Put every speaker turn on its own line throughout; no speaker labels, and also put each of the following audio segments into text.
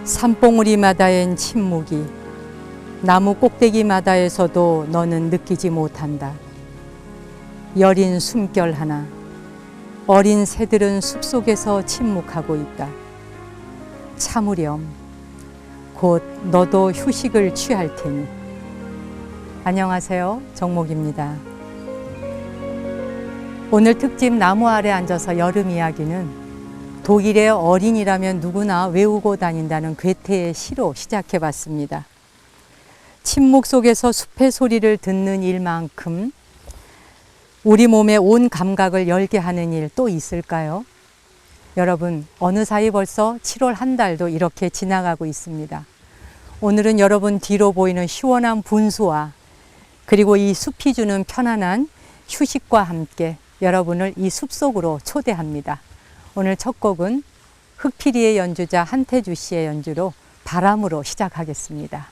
산봉우리마다엔 침묵이, 나무 꼭대기마다에서도 너는 느끼지 못한다. 여린 숨결 하나, 어린 새들은 숲속에서 침묵하고 있다. 참으렴, 곧 너도 휴식을 취할 테니. 안녕하세요, 정목입니다. 오늘 특집 나무 아래 앉아서 여름 이야기는 독일의 어린이라면 누구나 외우고 다닌다는 괴테의 시로 시작해봤습니다. 침묵 속에서 숲의 소리를 듣는 일만큼 우리 몸의 온 감각을 열게 하는 일 또 있을까요? 여러분, 어느 사이 벌써 7월 한 달도 이렇게 지나가고 있습니다. 오늘은 여러분 뒤로 보이는 시원한 분수와 그리고 이 숲이 주는 편안한 휴식과 함께 여러분을 이 숲속으로 초대합니다. 오늘 첫 곡은 흑피리의 연주자 한태주 씨의 연주로 바람으로 시작하겠습니다.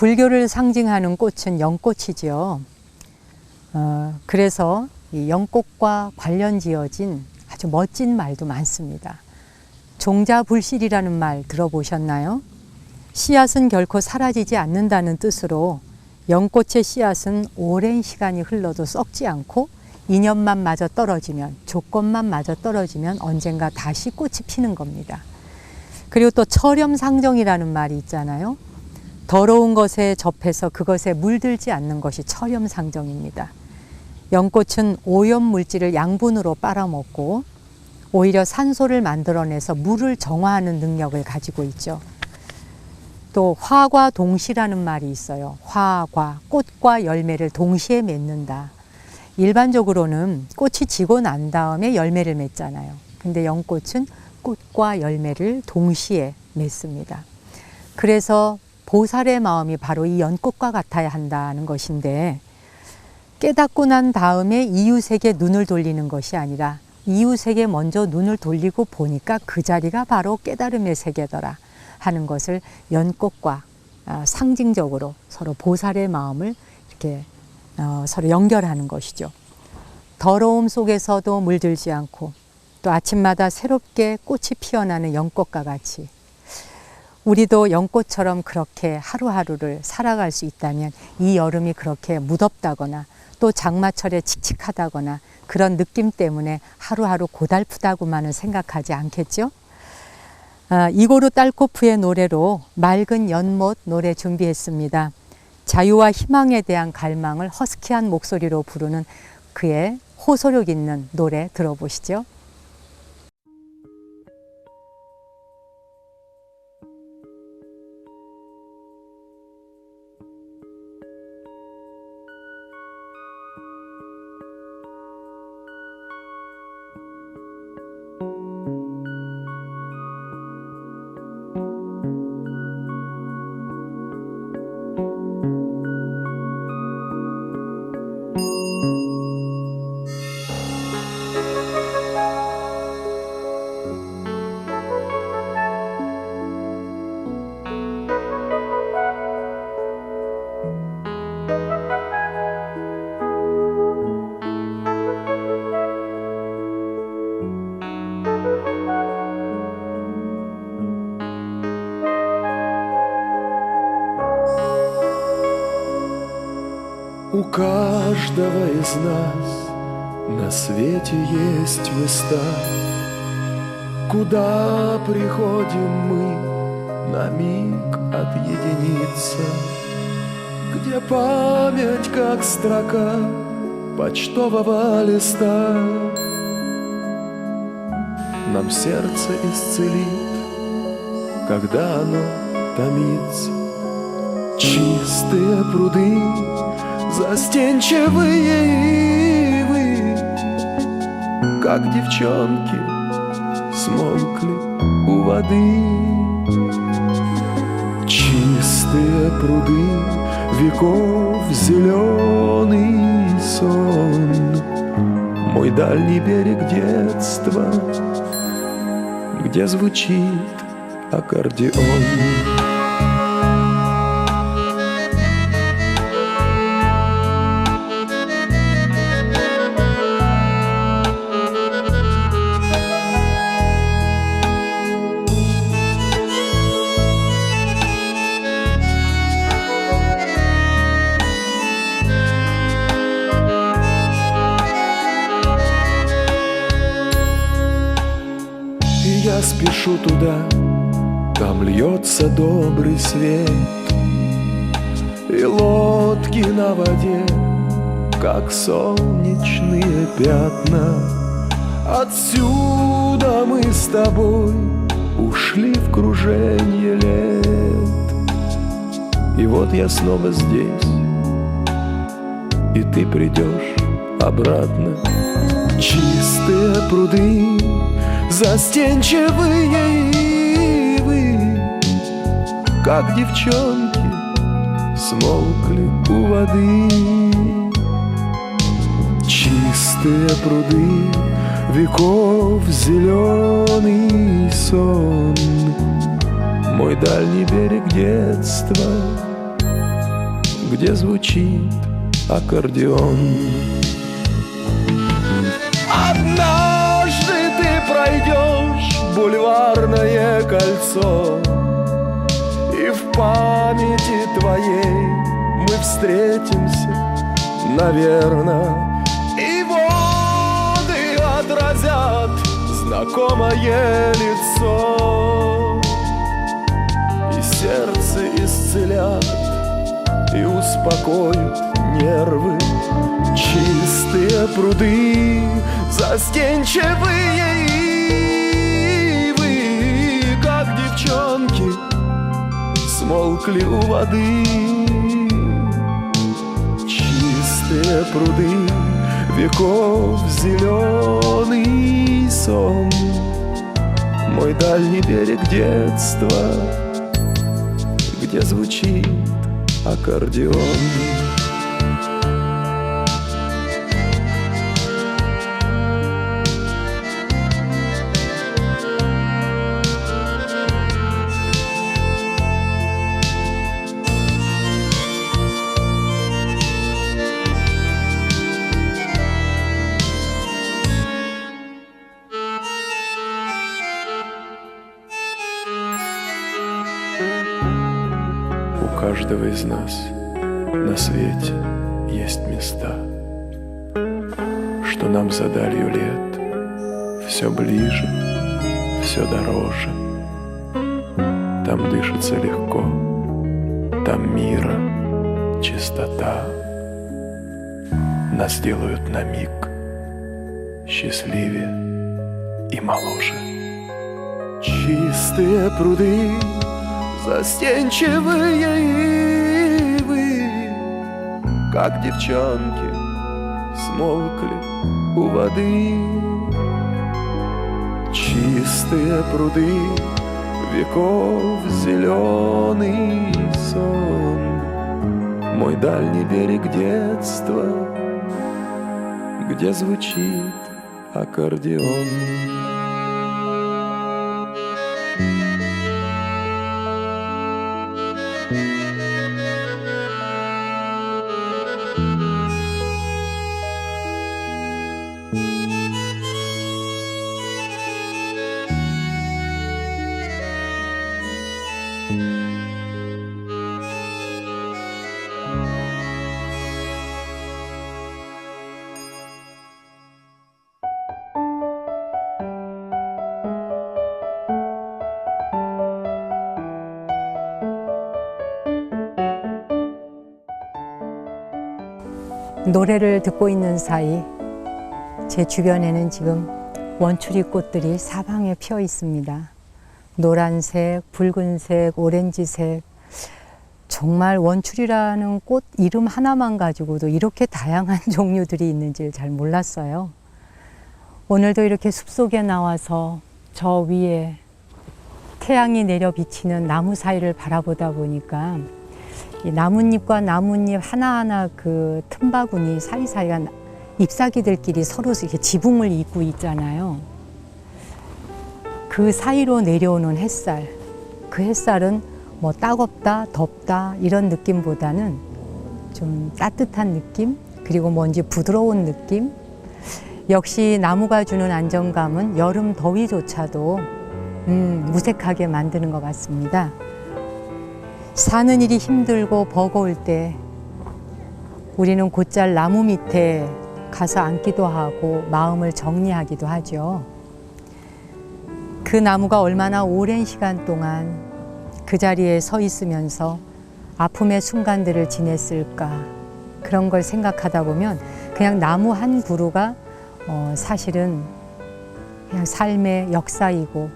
불교를 상징하는 꽃은 연꽃이지요. 그래서 이 연꽃과 관련 지어진 아주 멋진 말도 많습니다. 종자불실이라는 말 들어보셨나요? 씨앗은 결코 사라지지 않는다는 뜻으로 연꽃의 씨앗은 오랜 시간이 흘러도 썩지 않고 인연만 마저 떨어지면, 조건만 마저 떨어지면 언젠가 다시 꽃이 피는 겁니다. 그리고 또 처렴상정이라는 말이 있잖아요. 더러운 것에 접해서 그것에 물들지 않는 것이 처렴상정입니다. 연꽃은 오염물질을 양분으로 빨아먹고 오히려 산소를 만들어내서 물을 정화하는 능력을 가지고 있죠. 또 화과 동시라는 말이 있어요. 화과, 꽃과 열매를 동시에 맺는다. 일반적으로는 꽃이 지고 난 다음에 열매를 맺잖아요. 근데 연꽃은 꽃과 열매를 동시에 맺습니다. 그래서 보살의 마음이 바로 이 연꽃과 같아야 한다는 것인데, 깨닫고 난 다음에 이웃에게 눈을 돌리는 것이 아니라 이웃에게 먼저 눈을 돌리고 보니까 그 자리가 바로 깨달음의 세계더라 하는 것을 연꽃과 상징적으로 서로 보살의 마음을 이렇게 서로 연결하는 것이죠. 더러움 속에서도 물들지 않고 또 아침마다 새롭게 꽃이 피어나는 연꽃과 같이 우리도 연꽃처럼 그렇게 하루하루를 살아갈 수 있다면 이 여름이 그렇게 무덥다거나 또 장마철에 칙칙하다거나 그런 느낌 때문에 하루하루 고달프다고만은 생각하지 않겠죠? 이고르 딸코프의 노래로 맑은 연못 노래 준비했습니다. 자유와 희망에 대한 갈망을 허스키한 목소리로 부르는 그의 호소력 있는 노래 들어보시죠.
У каждого из нас на свете есть места, куда приходим мы на миг отъединиться, где память, как строка почтового листа, нам сердце исцелит, когда оно томится. Чистые пруды, застенчивые ивы, как девчонки, смолкли у воды. Чистые пруды, веков зеленый сон, мой дальний берег детства, где звучит аккордеон. Я спешу туда, там льется добрый свет, и лодки на воде, как солнечные пятна. Отсюда мы с тобой ушли в круженье лет, и вот я снова здесь, и ты придешь обратно. Чистые пруды, застенчивые ивы, как девчонки, смолкли у воды. Чистые пруды, веков зеленый сон, мой дальний берег детства, где звучит аккордеон. Однажды ты пройдешь бульварное кольцо, и в памяти твоей мы встретимся, наверно, и воды отразят знакомое лицо, и сердце исцелят, и успокоят нервы. Чистые пруды, застенчивые ивы, как девчонки, смолкли у воды. Чистые пруды, веков зеленый сон, мой дальний берег детства, где звучит аккордеон. У каждого из нас на свете есть места, что нам за далью лет все ближе, все дороже. Там дышится легко, там мира, чистота. Нас делают на миг счастливее и моложе. Чистые пруды, застенчивые ивы, как девчонки, смолкли у воды. Чистые пруды, веков зеленый сон, мой дальний берег детства, где звучит аккордеон.
노래를 듣고 있는 사이 제 주변에는 지금 원추리 꽃들이 사방에 피어 있습니다. 노란색, 붉은색, 오렌지색. 정말 원추리라는 꽃 이름 하나만 가지고도 이렇게 다양한 종류들이 있는지 잘 몰랐어요. 오늘도 이렇게 숲속에 나와서 저 위에 태양이 내려 비치는 나무 사이를 바라보다 보니까 이 나뭇잎과 나뭇잎 하나하나 그 틈바구니 사이사이가 잎사귀들끼리 서로 이렇게 지붕을 잇고 있잖아요. 그 사이로 내려오는 햇살, 그 햇살은 뭐 따갑다, 덥다 이런 느낌보다는 좀 따뜻한 느낌, 그리고 뭔지 부드러운 느낌. 역시 나무가 주는 안정감은 여름 더위조차도 무색하게 만드는 것 같습니다. 사는 일이 힘들고 버거울 때 우리는 곧잘 나무 밑에 가서 앉기도 하고 마음을 정리하기도 하죠. 그 나무가 얼마나 오랜 시간 동안 그 자리에 서 있으면서 아픔의 순간들을 지냈을까, 그런 걸 생각하다 보면 그냥 나무 한 그루가 사실은 그냥 삶의 역사이고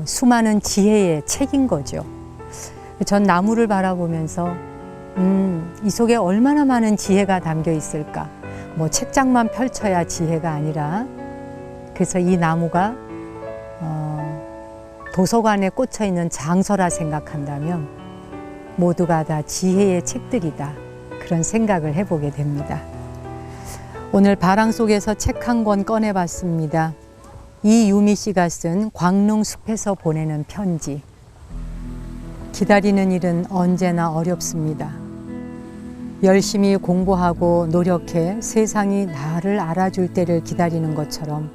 수많은 지혜의 책인 거죠. 전 나무를 바라보면서 이 속에 얼마나 많은 지혜가 담겨 있을까. 뭐 책장만 펼쳐야 지혜가 아니라, 그래서 이 나무가 도서관에 꽂혀 있는 장서라 생각한다면 모두가 다 지혜의 책들이다, 그런 생각을 해보게 됩니다. 오늘 바람 속에서 책 한 권 꺼내봤습니다. 이유미 씨가 쓴 광릉 숲에서 보내는 편지. 기다리는 일은 언제나 어렵습니다. 열심히 공부하고 노력해 세상이 나를 알아줄 때를 기다리는 것처럼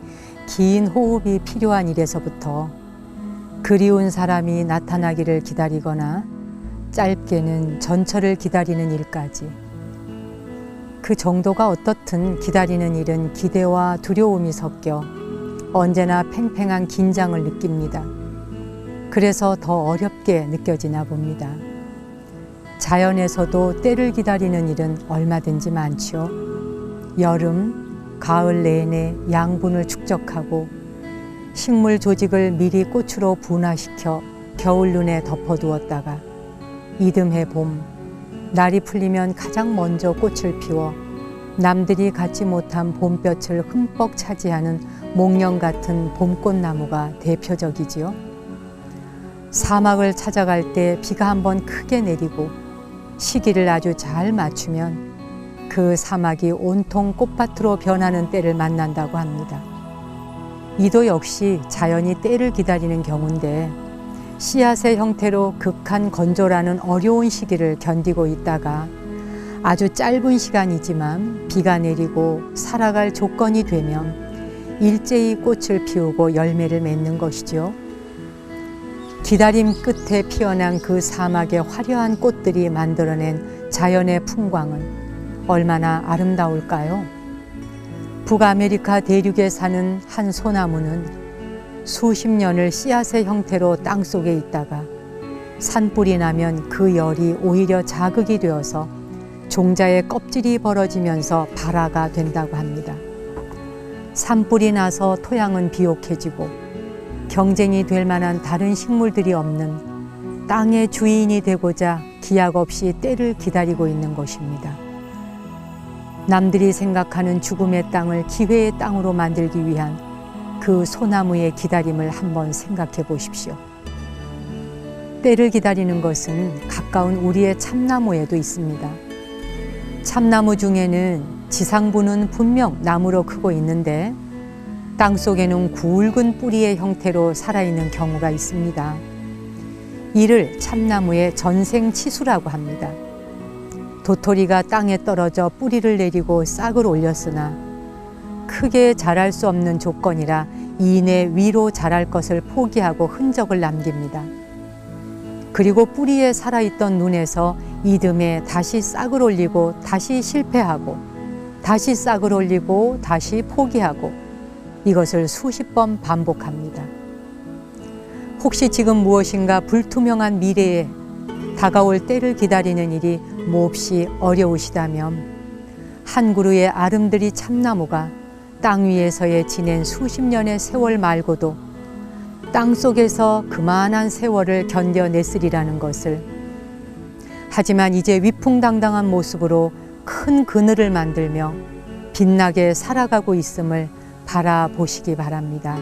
긴 호흡이 필요한 일에서부터 그리운 사람이 나타나기를 기다리거나 짧게는 전철을 기다리는 일까지, 그 정도가 어떻든 기다리는 일은 기대와 두려움이 섞여 언제나 팽팽한 긴장을 느낍니다. 그래서 더 어렵게 느껴지나 봅니다. 자연에서도 때를 기다리는 일은 얼마든지 많지요. 여름, 가을 내내 양분을 축적하고 식물 조직을 미리 꽃으로 분화시켜 겨울 눈에 덮어두었다가 이듬해 봄, 날이 풀리면 가장 먼저 꽃을 피워 남들이 갖지 못한 봄볕을 흠뻑 차지하는 목련 같은 봄꽃나무가 대표적이지요. 사막을 찾아갈 때 비가 한번 크게 내리고 시기를 아주 잘 맞추면 그 사막이 온통 꽃밭으로 변하는 때를 만난다고 합니다. 이도 역시 자연이 때를 기다리는 경우인데, 씨앗의 형태로 극한 건조라는 어려운 시기를 견디고 있다가 아주 짧은 시간이지만 비가 내리고 살아갈 조건이 되면 일제히 꽃을 피우고 열매를 맺는 것이죠. 기다림 끝에 피어난 그 사막의 화려한 꽃들이 만들어낸 자연의 풍광은 얼마나 아름다울까요? 북아메리카 대륙에 사는 한 소나무는 수십 년을 씨앗의 형태로 땅속에 있다가 산불이 나면 그 열이 오히려 자극이 되어서 종자의 껍질이 벌어지면서 발화가 된다고 합니다. 산불이 나서 토양은 비옥해지고 경쟁이 될 만한 다른 식물들이 없는 땅의 주인이 되고자 기약 없이 때를 기다리고 있는 것입니다. 남들이 생각하는 죽음의 땅을 기회의 땅으로 만들기 위한 그 소나무의 기다림을 한번 생각해 보십시오. 때를 기다리는 것은 가까운 우리의 참나무에도 있습니다. 참나무 중에는 지상부는 분명 나무로 크고 있는데 땅속에는 굵은 뿌리의 형태로 살아있는 경우가 있습니다. 이를 참나무의 전생치수라고 합니다. 도토리가 땅에 떨어져 뿌리를 내리고 싹을 올렸으나 크게 자랄 수 없는 조건이라 이내 위로 자랄 것을 포기하고 흔적을 남깁니다. 그리고 뿌리에 살아있던 눈에서 이듬해 다시 싹을 올리고 다시 실패하고 다시 싹을 올리고 다시 포기하고 이것을 수십 번 반복합니다. 혹시 지금 무엇인가 불투명한 미래에 다가올 때를 기다리는 일이 몹시 어려우시다면 한 그루의 아름드리 참나무가 땅 위에서의 지낸 수십 년의 세월 말고도 땅 속에서 그만한 세월을 견뎌냈으리라는 것을, 하지만 이제 위풍당당한 모습으로 큰 그늘을 만들며 빛나게 살아가고 있음을 바라보시기 바랍니다.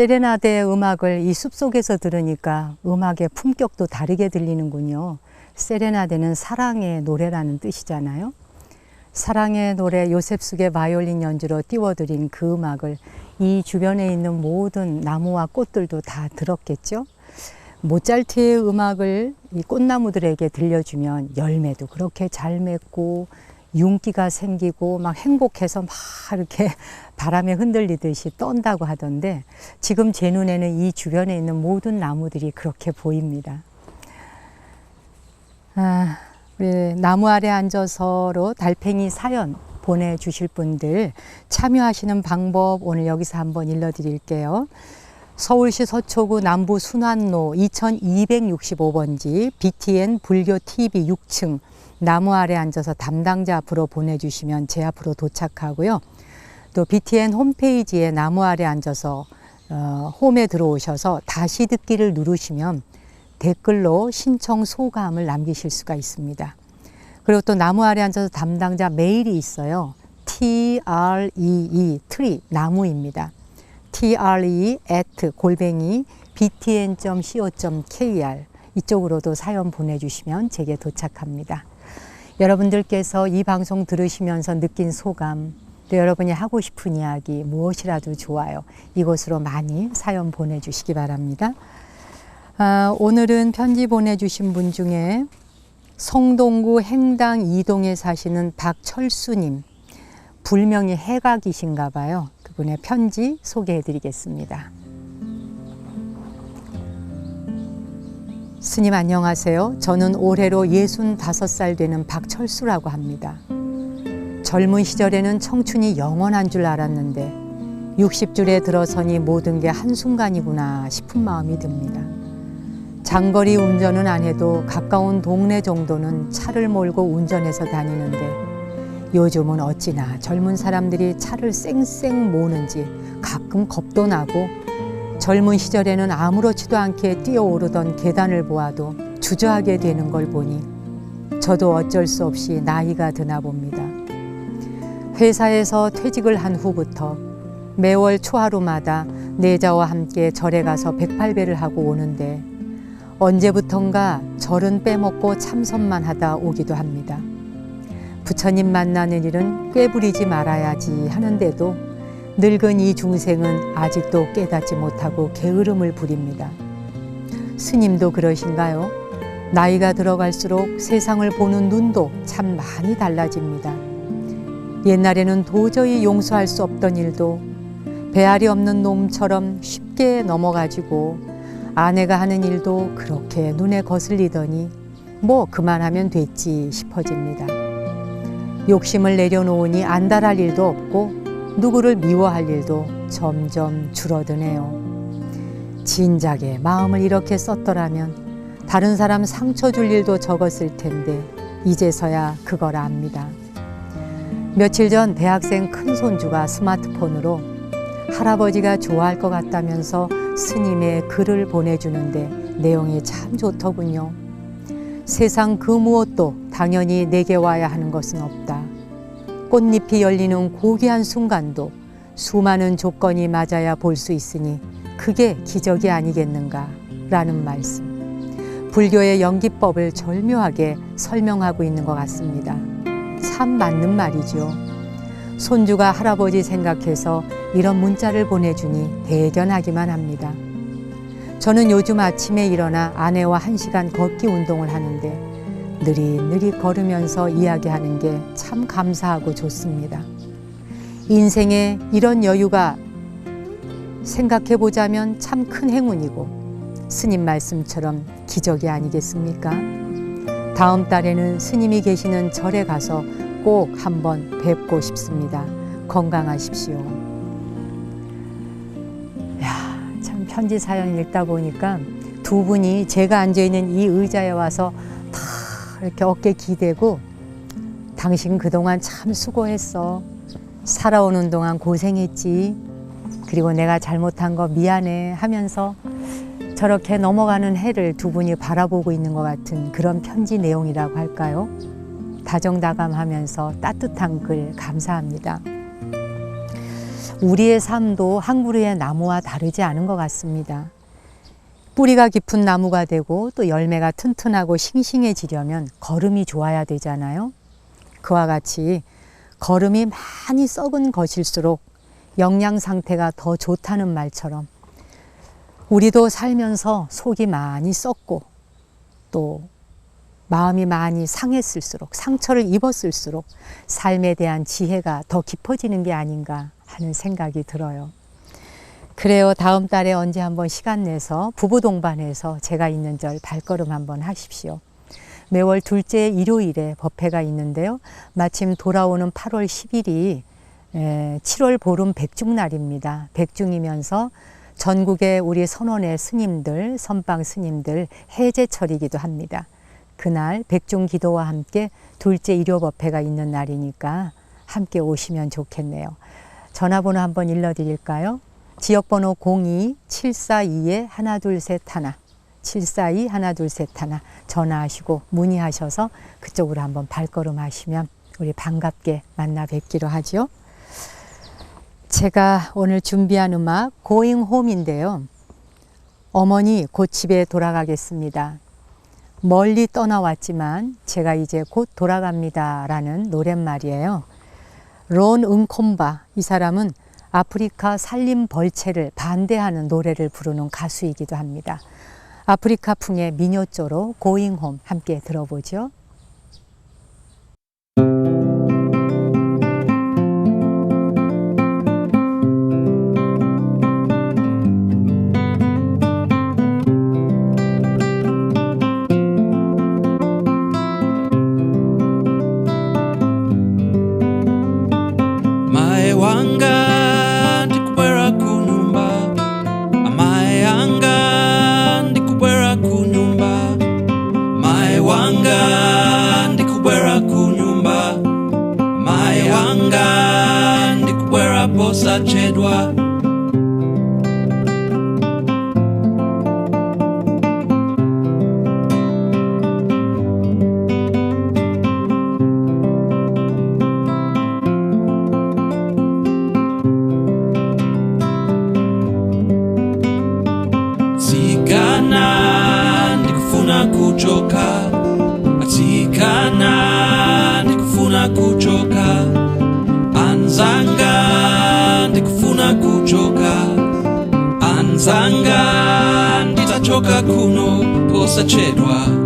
세레나데 음악을 이 숲속에서 들으니까 음악의 품격도 다르게 들리는군요. 세레나데는 사랑의 노래라는 뜻이잖아요. 사랑의 노래 요셉숙의 바이올린 연주로 띄워드린 그 음악을 이 주변에 있는 모든 나무와 꽃들도 다 들었겠죠. 모차르트의 음악을 이 꽃나무들에게 들려주면 열매도 그렇게 잘 맺고 윤기가 생기고 막 행복해서 막 이렇게 바람에 흔들리듯이 떤다고 하던데, 지금 제 눈에는 이 주변에 있는 모든 나무들이 그렇게 보입니다. 우리 나무 아래 앉아서로 달팽이 사연 보내주실 분들 참여하시는 방법 오늘 여기서 한번 일러드릴게요. 서울시 서초구 남부 순환로 2265번지 BTN 불교 TV 6층 나무 아래 앉아서 담당자 앞으로 보내주시면 제 앞으로 도착하고요. 또 BTN 홈페이지에 나무 아래 앉아서 홈에 들어오셔서 다시 듣기를 누르시면 댓글로 신청 소감을 남기실 수가 있습니다. 그리고 또 나무 아래 앉아서 담당자 메일이 있어요. tree, tree, 나무입니다. tre@btn.co.kr 이쪽으로도 사연 보내주시면 제게 도착합니다. 여러분들께서 이 방송 들으시면서 느낀 소감, 또 여러분이 하고 싶은 이야기 무엇이라도 좋아요. 이곳으로 많이 사연 보내주시기 바랍니다. 오늘은 편지 보내주신 분 중에 성동구 행당 2동에 사시는 박철수님, 불명이 해각이신가 봐요. 그분의 편지 소개해 드리겠습니다. 스님 안녕하세요. 저는 올해로 65살 되는 박철수라고 합니다. 젊은 시절에는 청춘이 영원한 줄 알았는데 60줄에 들어서니 모든 게 한순간이구나 싶은 마음이 듭니다. 장거리 운전은 안 해도 가까운 동네 정도는 차를 몰고 운전해서 다니는데 요즘은 어찌나 젊은 사람들이 차를 쌩쌩 모는지 가끔 겁도 나고, 젊은 시절에는 아무렇지도 않게 뛰어오르던 계단을 보아도 주저하게 되는 걸 보니 저도 어쩔 수 없이 나이가 드나 봅니다. 회사에서 퇴직을 한 후부터 매월 초하루마다 내자와 함께 절에 가서 108배를 하고 오는데 언제부턴가 절은 빼먹고 참선만 하다 오기도 합니다. 부처님 만나는 일은 꾀부리지 말아야지 하는데도 늙은 이 중생은 아직도 깨닫지 못하고 게으름을 부립니다. 스님도 그러신가요? 나이가 들어갈수록 세상을 보는 눈도 참 많이 달라집니다. 옛날에는 도저히 용서할 수 없던 일도 배알이 없는 놈처럼 쉽게 넘어가지고, 아내가 하는 일도 그렇게 눈에 거슬리더니 뭐 그만하면 됐지 싶어집니다. 욕심을 내려놓으니 안달할 일도 없고 누구를 미워할 일도 점점 줄어드네요. 진작에 마음을 이렇게 썼더라면 다른 사람 상처 줄 일도 적었을 텐데 이제서야 그걸 압니다. 며칠 전 대학생 큰손주가 스마트폰으로 할아버지가 좋아할 것 같다면서 스님의 글을 보내주는데 내용이 참 좋더군요. 세상 그 무엇도 당연히 내게 와야 하는 것은 없다. 꽃잎이 열리는 고귀한 순간도 수많은 조건이 맞아야 볼 수 있으니 그게 기적이 아니겠는가 라는 말씀. 불교의 연기법을 절묘하게 설명하고 있는 것 같습니다. 참 맞는 말이죠. 손주가 할아버지 생각해서 이런 문자를 보내주니 대견하기만 합니다. 저는 요즘 아침에 일어나 아내와 1시간 걷기 운동을 하는데 느릿느릿 걸으면서 이야기하는 게 참 감사하고 좋습니다. 인생에 이런 여유가 생각해보자면 참 큰 행운이고 스님 말씀처럼 기적이 아니겠습니까? 다음 달에는 스님이 계시는 절에 가서 꼭 한번 뵙고 싶습니다. 건강하십시오. 야, 참 편지 사연 읽다 보니까 두 분이 제가 앉아있는 이 의자에 와서 다 이렇게 어깨 기대고 당신 그동안 참 수고했어. 살아오는 동안 고생했지. 그리고 내가 잘못한 거 미안해 하면서 저렇게 넘어가는 해를 두 분이 바라보고 있는 것 같은 그런 편지 내용이라고 할까요? 다정다감하면서 따뜻한 글 감사합니다. 우리의 삶도 한 그루의 나무와 다르지 않은 것 같습니다. 뿌리가 깊은 나무가 되고 또 열매가 튼튼하고 싱싱해지려면 거름이 좋아야 되잖아요. 그와 같이 거름이 많이 썩은 것일수록 영양 상태가 더 좋다는 말처럼 우리도 살면서 속이 많이 썩고 또 마음이 많이 상했을수록, 상처를 입었을수록 삶에 대한 지혜가 더 깊어지는 게 아닌가 하는 생각이 들어요. 그래요. 다음 달에 언제 한번 시간 내서 부부 동반해서 제가 있는 절 발걸음 한번 하십시오. 매월 둘째 일요일에 법회가 있는데요. 마침 돌아오는 8월 10일이 7월 보름 백중날입니다. 백중이면서 전국의 우리 선원의 스님들, 선방 스님들 해제철이기도 합니다. 그날 백중 기도와 함께 둘째 일요 법회가 있는 날이니까 함께 오시면 좋겠네요. 전화번호 한번 일러드릴까요? 지역번호 02-742-1231 742-1231 전화하시고 문의하셔서 그쪽으로 한번 발걸음 하시면 우리 반갑게 만나 뵙기로 하죠. 제가 오늘 준비한 음악 Going Home인데요. 어머니 곧 집에 돌아가겠습니다. 멀리 떠나왔지만 제가 이제 곧 돌아갑니다 라는 노랫말이에요. 론 응콤바, 이 사람은 아프리카 산림 벌채를 반대하는 노래를 부르는 가수이기도 합니다. 아프리카풍의 민요조로 Going Home 함께 들어보죠.
Chedwa Zikana ndikufuna kuchoka Zikana ndikufuna kuchoka Anzanga ndikufuna kuchoka Anzanga nditachoka kuno posachedwa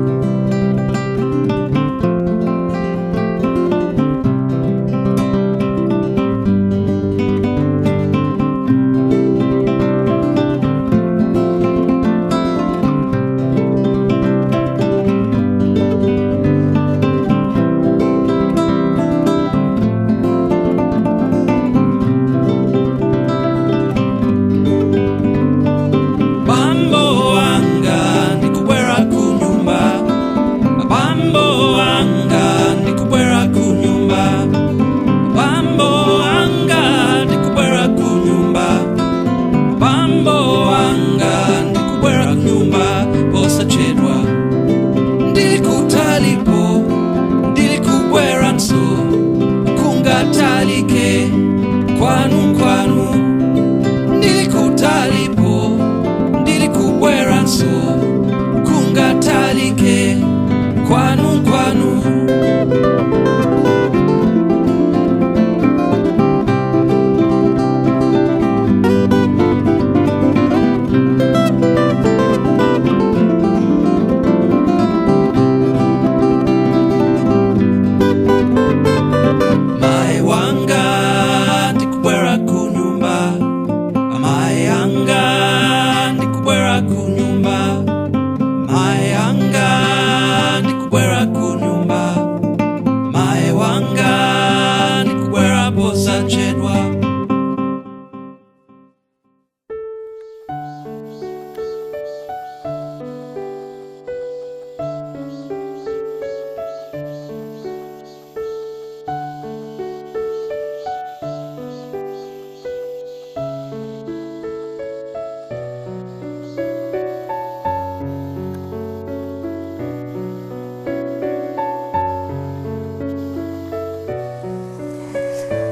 Wanga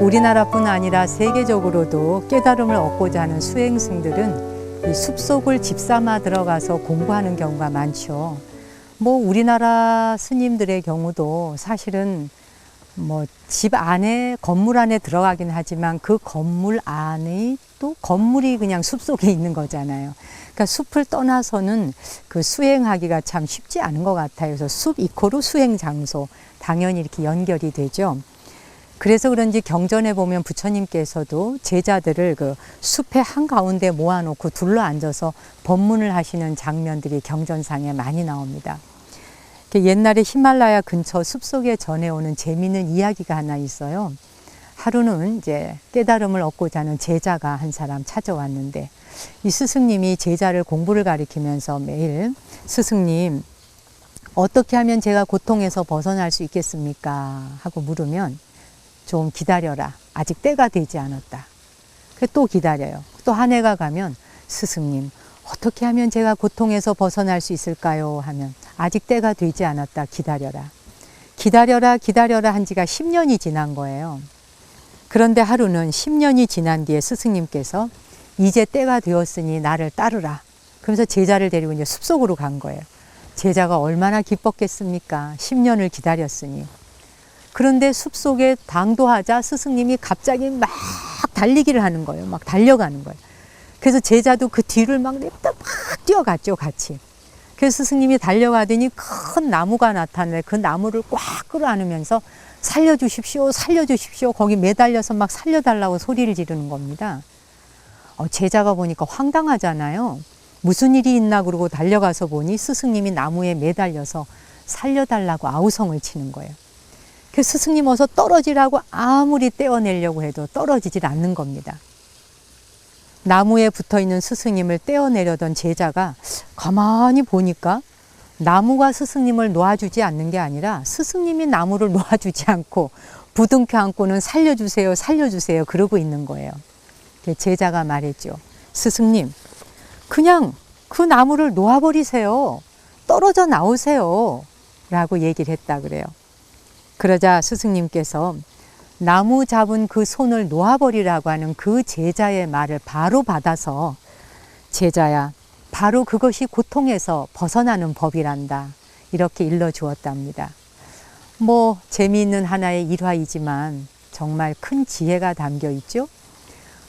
우리나라뿐 아니라 세계적으로도 깨달음을 얻고자 하는 수행승들은 이 숲속을 집삼아 들어가서 공부하는 경우가 많죠. 뭐 우리나라 스님들의 경우도 사실은 뭐 집 안에 건물 안에 들어가긴 하지만 그 건물 안에 또 건물이 그냥 숲속에 있는 거잖아요. 그러니까 숲을 떠나서는 그 수행하기가 참 쉽지 않은 것 같아요. 그래서 숲 이코르 수행 장소 당연히 이렇게 연결이 되죠. 그래서 그런지 경전에 보면 부처님께서도 제자들을 그 숲의 한가운데 모아놓고 둘러앉아서 법문을 하시는 장면들이 경전상에 많이 나옵니다. 옛날에 히말라야 근처 숲속에 전해오는 재미있는 이야기가 하나 있어요. 하루는 이제 깨달음을 얻고자 하는 제자가 한 사람 찾아왔는데 이 스승님이 제자를 공부를 가리키면서 매일 스승님 어떻게 하면 제가 고통에서 벗어날 수 있겠습니까? 하고 물으면 좀 기다려라. 아직 때가 되지 않았다. 또 기다려요. 또 한 해가 가면 스승님 어떻게 하면 제가 고통에서 벗어날 수 있을까요? 하면 아직 때가 되지 않았다. 기다려라. 기다려라 기다려라 한 지가 10년이 지난 거예요. 그런데 하루는 10년이 지난 뒤에 스승님께서 이제 때가 되었으니 나를 따르라. 그러면서 제자를 데리고 이제 숲속으로 간 거예요. 제자가 얼마나 기뻤겠습니까? 10년을 기다렸으니. 그런데 숲속에 당도하자 스승님이 갑자기 막 달리기를 하는 거예요. 막 달려가는 거예요. 그래서 제자도 그 뒤를 막 냅다 막 뛰어갔죠, 같이. 그래서 스승님이 달려가더니 큰 나무가 나타나는데 그 나무를 꽉 끌어안으면서 살려주십시오, 살려주십시오. 거기 매달려서 막 살려달라고 소리를 지르는 겁니다. 제자가 보니까 황당하잖아요. 무슨 일이 있나 그러고 달려가서 보니 스승님이 나무에 매달려서 살려달라고 아우성을 치는 거예요. 그래서 스승님 어서 떨어지라고 아무리 떼어내려고 해도 떨어지질 않는 겁니다. 나무에 붙어있는 스승님을 떼어내려던 제자가 가만히 보니까 나무가 스승님을 놓아주지 않는 게 아니라 스승님이 나무를 놓아주지 않고 부둥켜 안고는 살려주세요, 살려주세요 그러고 있는 거예요. 제자가 말했죠. 스승님, 그냥 그 나무를 놓아버리세요. 떨어져 나오세요. 라고 얘기를 했다 그래요. 그러자 스승님께서 나무 잡은 그 손을 놓아버리라고 하는 그 제자의 말을 바로 받아서 제자야, 바로 그것이 고통에서 벗어나는 법이란다. 이렇게 일러주었답니다. 뭐 재미있는 하나의 일화이지만 정말 큰 지혜가 담겨 있죠.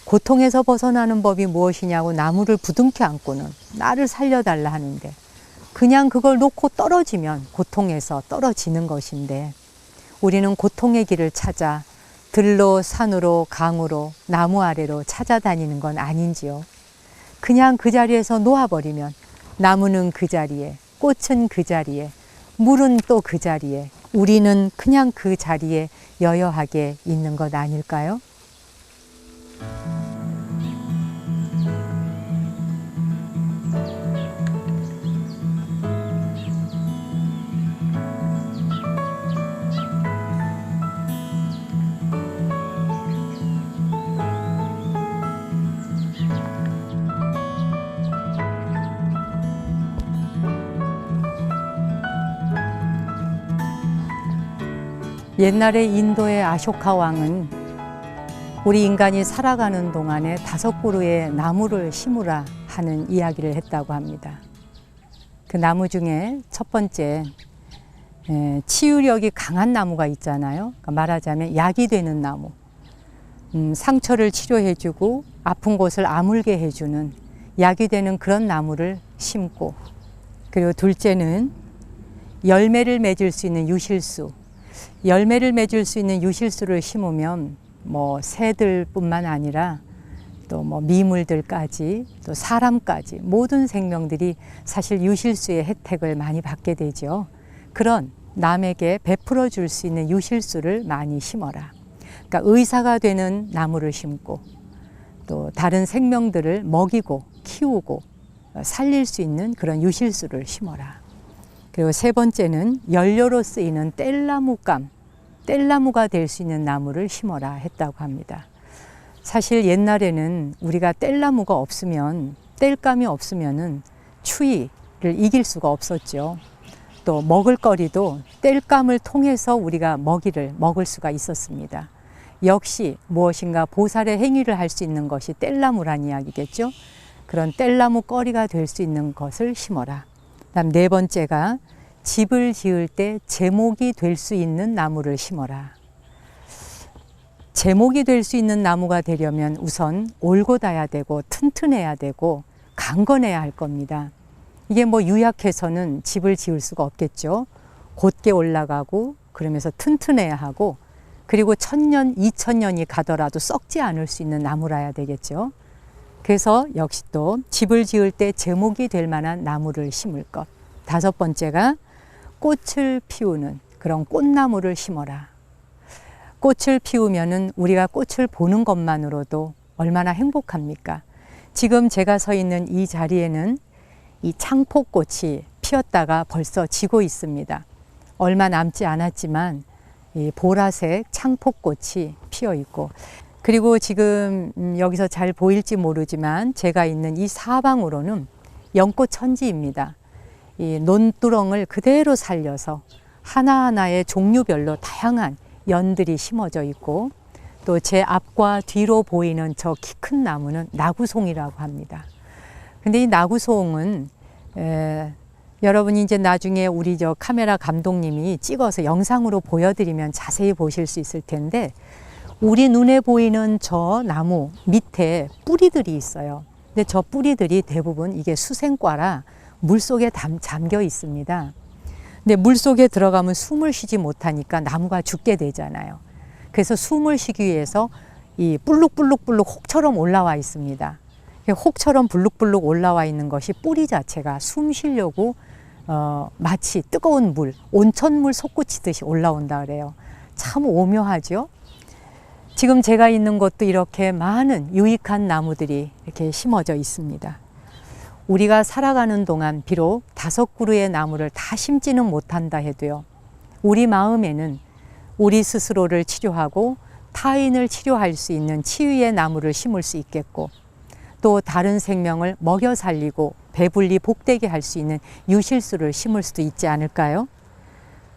고통에서 벗어나는 법이 무엇이냐고 나무를 부둥켜 안고는 나를 살려달라 하는데 그냥 그걸 놓고 떨어지면 고통에서 떨어지는 것인데 우리는 고통의 길을 찾아 들로 산으로 강으로 나무 아래로 찾아다니는 건 아닌지요. 그냥 그 자리에서 놓아버리면 나무는 그 자리에, 꽃은 그 자리에, 물은 또 그 자리에, 우리는 그냥 그 자리에 여여하게 있는 것 아닐까요? 옛날에 인도의 아쇼카 왕은 우리 인간이 살아가는 동안에 5그루의 나무를 심으라 하는 이야기를 했다고 합니다. 그 나무 중에 첫 번째 치유력이 강한 나무가 있잖아요. 그러니까 말하자면 약이 되는 나무. 상처를 치료해주고 아픈 곳을 아물게 해주는 약이 되는 그런 나무를 심고, 그리고 둘째는 열매를 맺을 수 있는 유실수. 열매를 맺을 수 있는 유실수를 심으면 뭐 새들뿐만 아니라 또 뭐 미물들까지 또 사람까지 모든 생명들이 사실 유실수의 혜택을 많이 받게 되죠. 그런 남에게 베풀어 줄 수 있는 유실수를 많이 심어라. 그러니까 의사가 되는 나무를 심고 또 다른 생명들을 먹이고 키우고 살릴 수 있는 그런 유실수를 심어라. 그리고 세 번째는 연료로 쓰이는 뗄나무감, 뗄나무가 될 수 있는 나무를 심어라 했다고 합니다. 사실 옛날에는 우리가 뗄나무가 없으면, 뗄감이 없으면은 추위를 이길 수가 없었죠. 또 먹을 거리도 뗄감을 통해서 우리가 먹을 수가 있었습니다. 역시 무엇인가 보살의 행위를 할 수 있는 것이 뗄나무란 이야기겠죠. 그런 뗄나무 거리가 될 수 있는 것을 심어라. 그다음 네 번째가 집을 지을 때 제목이 될 수 있는 나무를 심어라. 제목이 될 수 있는 나무가 되려면 우선 올곧아야 되고 튼튼해야 되고 강건해야 할 겁니다. 이게 뭐 유약해서는 집을 지을 수가 없겠죠. 곧게 올라가고 그러면서 튼튼해야 하고 그리고 1000년, 2000년이 가더라도 썩지 않을 수 있는 나무라야 되겠죠. 그래서 역시 또 집을 지을 때 제목이 될 만한 나무를 심을 것. 다섯 번째가 꽃을 피우는 그런 꽃나무를 심어라. 꽃을 피우면은 우리가 꽃을 보는 것만으로도 얼마나 행복합니까? 지금 제가 서 있는 이 자리에는 이 창폭꽃이 피었다가 벌써 지고 있습니다. 얼마 남지 않았지만 이 보라색 창폭꽃이 피어 있고 그리고 지금 여기서 잘 보일지 모르지만 제가 있는 이 사방으로는 연꽃천지입니다. 이 논두렁을 그대로 살려서 하나하나의 종류별로 다양한 연들이 심어져 있고 또 제 앞과 뒤로 보이는 저 키 큰 나무는 나구송이라고 합니다. 근데 이 나구송은 여러분이 이제 나중에 우리 저 카메라 감독님이 찍어서 영상으로 보여드리면 자세히 보실 수 있을 텐데 우리 눈에 보이는 저 나무 밑에 뿌리들이 있어요. 근데 저 뿌리들이 대부분 이게 수생과라 물속에 잠겨 있습니다. 근데 물속에 들어가면 숨을 쉬지 못하니까 나무가 죽게 되잖아요. 그래서 숨을 쉬기 위해서 이 불룩불룩불룩 혹처럼 올라와 있습니다. 혹처럼 불룩불룩 올라와 있는 것이 뿌리 자체가 숨 쉬려고 마치 뜨거운 물, 온천물 솟구치듯이 올라온다 그래요. 참 오묘하죠? 지금 제가 있는 곳도 이렇게 많은 유익한 나무들이 이렇게 심어져 있습니다. 우리가 살아가는 동안 비록 5그루의 나무를 다 심지는 못한다 해도요. 우리 마음에는 우리 스스로를 치료하고 타인을 치료할 수 있는 치유의 나무를 심을 수 있겠고 또 다른 생명을 먹여 살리고 배불리 복되게 할 수 있는 유실수를 심을 수도 있지 않을까요?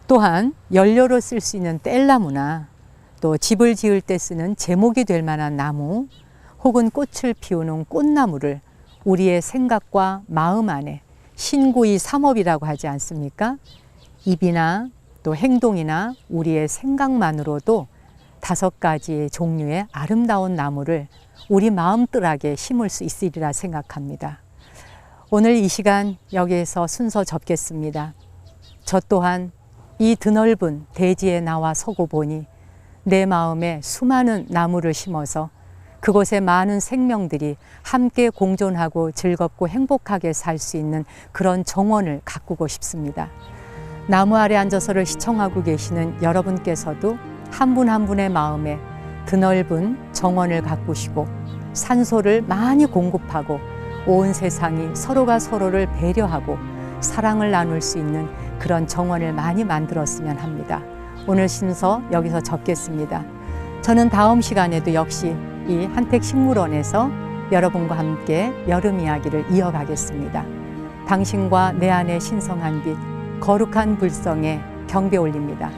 또한 연료로 쓸 수 있는 뗄나무나 또 집을 지을 때 쓰는 제목이 될 만한 나무 혹은 꽃을 피우는 꽃나무를 우리의 생각과 마음 안에 신구이 삼업이라고 하지 않습니까? 입이나 또 행동이나 우리의 생각만으로도 5가지의 종류의 아름다운 나무를 우리 마음뜰하게 심을 수 있으리라 생각합니다. 오늘 이 시간 여기에서 순서 접겠습니다. 저 또한 이 드넓은 대지에 나와 서고 보니 내 마음에 수많은 나무를 심어서 그곳에 많은 생명들이 함께 공존하고 즐겁고 행복하게 살 수 있는 그런 정원을 가꾸고 싶습니다. 나무 아래 앉아서를 시청하고 계시는 여러분께서도 한 분 한 분의 마음에 드넓은 정원을 가꾸시고 산소를 많이 공급하고 온 세상이 서로가 서로를 배려하고 사랑을 나눌 수 있는 그런 정원을 많이 만들었으면 합니다. 오늘 순서 여기서 접겠습니다. 저는 다음 시간에도 역시 이 한택식물원에서 여러분과 함께 여름 이야기를 이어가겠습니다. 당신과 내 안의 신성한 빛, 거룩한 불성에 경배 올립니다.